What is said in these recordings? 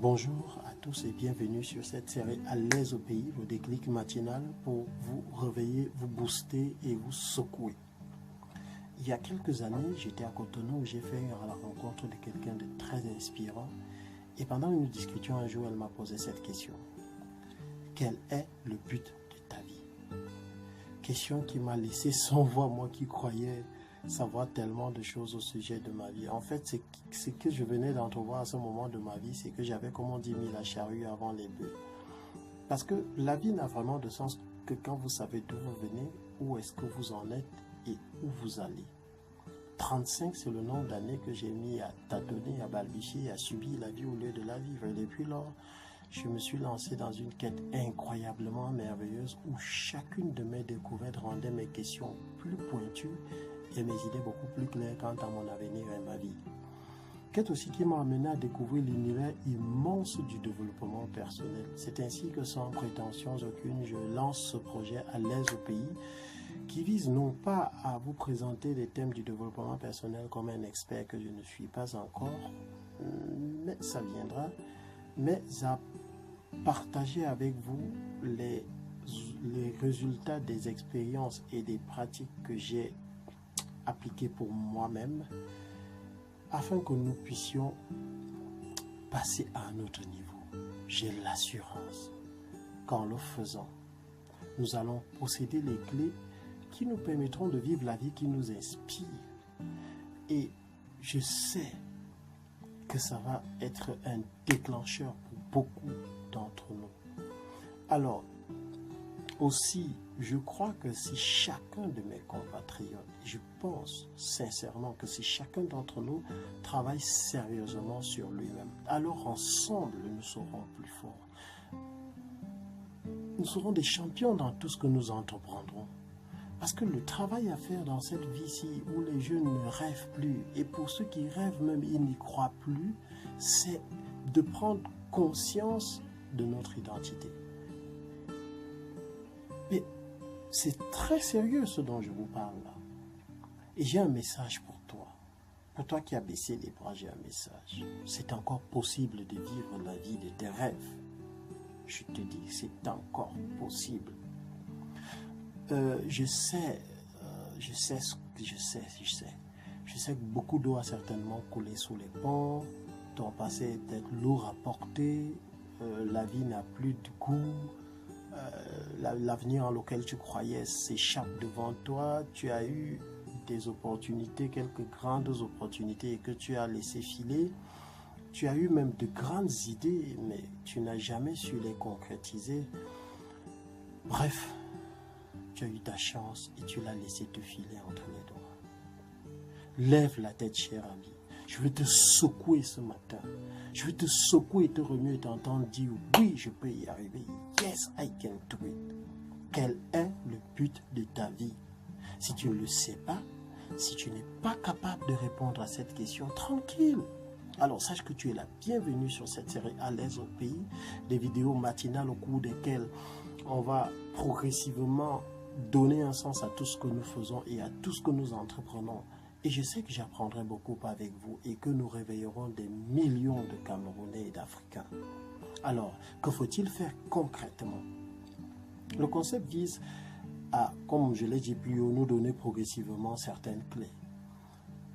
Bonjour à tous et bienvenue sur cette série À l'aise au pays, le déclic matinal pour vous réveiller, vous booster et vous secouer. Il y a quelques années, j'étais à Cotonou où j'ai fait la rencontre de quelqu'un de très inspirant et pendant que nous discutions un jour, elle m'a posé cette question. Quel est le but de ta vie? Question qui m'a laissé sans voix, moi qui croyais savoir tellement de choses au sujet de ma vie. En fait, ce que je venais d'entrevoir à ce moment de ma vie, c'est que j'avais, comme on dit, mis la charrue avant les bœufs. Parce que la vie n'a vraiment de sens que quand vous savez d'où vous venez, où est-ce que vous en êtes et où vous allez. 35, c'est le nombre d'années que j'ai mis à tâtonner, à balbutier, à subir la vie au lieu de la vivre. Et depuis lors, je me suis lancé dans une quête incroyablement merveilleuse où chacune de mes découvertes rendait mes questions plus pointues et mes idées beaucoup plus claires quant à mon avenir et ma vie. Quête aussi qui m'a amené à découvrir l'univers immense du développement personnel. C'est ainsi que sans prétention aucune, je lance ce projet à l'aise au pays qui vise non pas à vous présenter les thèmes du développement personnel comme un expert que je ne suis pas encore, mais ça viendra, mais à partager avec vous les résultats des expériences et des pratiques que j'ai appliquées pour moi-même afin que nous puissions passer à un autre niveau. J'ai l'assurance qu'en le faisant, nous allons posséder les clés qui nous permettront de vivre la vie qui nous inspire. Et je sais que ça va être un déclencheur pour beaucoup d'entre nous. Alors, aussi, je crois que si chacun de mes compatriotes, je pense sincèrement que si chacun d'entre nous travaille sérieusement sur lui-même, alors ensemble, nous serons plus forts. Nous serons des champions dans tout ce que nous entreprendrons. Parce que le travail à faire dans cette vie-ci où les jeunes ne rêvent plus, et pour ceux qui rêvent même, ils n'y croient plus, c'est de prendre conscience de notre identité. Mais c'est très sérieux ce dont je vous parle là. Et j'ai un message pour toi. Pour toi qui as baissé les bras, j'ai un message. C'est encore possible de vivre la vie de tes rêves. Je te dis, c'est encore possible. Je sais que beaucoup d'eau a certainement coulé sous les ponts. Ton passé est peut-être lourd à porter. La vie n'a plus de goût. L'avenir en lequel tu croyais s'échappe devant toi. Tu as eu des opportunités, quelques grandes opportunités que tu as laissé filer. Tu as eu même de grandes idées, mais tu n'as jamais su les concrétiser. Bref, tu as eu ta chance et tu l'as laissé te filer entre les doigts. Lève la tête, cher ami. Je veux te secouer ce matin. Je veux te secouer et te remuer et t'entendre dire oui, je peux y arriver. Yes, I can do it. Quel est le but de ta vie? Si tu ne le sais pas, si tu n'es pas capable de répondre à cette question, tranquille. Alors sache que tu es la bienvenue sur cette série À l'aise au pays, des vidéos matinales au cours desquelles on va progressivement donner un sens à tout ce que nous faisons et à tout ce que nous entreprenons. Et je sais que j'apprendrai beaucoup avec vous et que nous réveillerons des millions de Camerounais et d'Africains. Alors, que faut-il faire concrètement? Le concept vise à, comme je l'ai dit plus haut, nous donner progressivement certaines clés.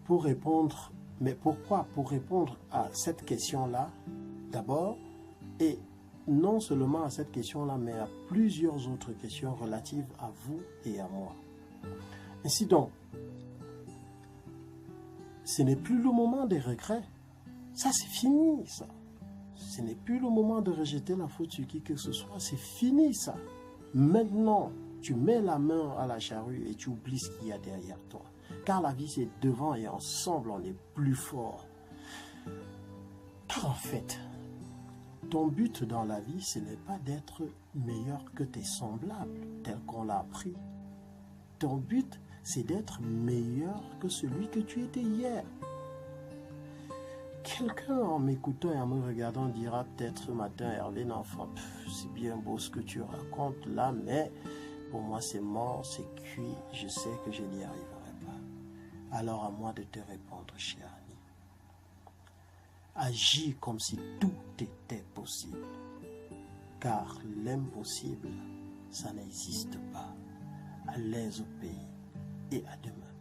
Pour répondre, mais pourquoi? Pour répondre à cette question-là, d'abord, et non seulement à cette question-là, mais à plusieurs autres questions relatives à vous et à moi. Ainsi donc, ce n'est plus le moment des regrets. Ça, c'est fini, ça. Ce n'est plus le moment de rejeter la faute sur qui que ce soit. C'est fini, ça. Maintenant, tu mets la main à la charrue et tu oublies ce qu'il y a derrière toi. Car la vie, c'est devant et ensemble, on est plus fort. Car en fait, ton but dans la vie, ce n'est pas d'être meilleur que tes semblables, tel qu'on l'a appris. Ton but, c'est d'être meilleur que celui que tu étais hier. Quelqu'un en m'écoutant et en me regardant dira peut-être ce matin, Hervé, l'enfant, c'est bien beau ce que tu racontes là, mais pour moi c'est mort, c'est cuit, je sais que je n'y arriverai pas. Alors à moi de te répondre, cher ami. agir comme si tout était possible. Car l'impossible, ça n'existe pas. À l'aise au pays et à demain.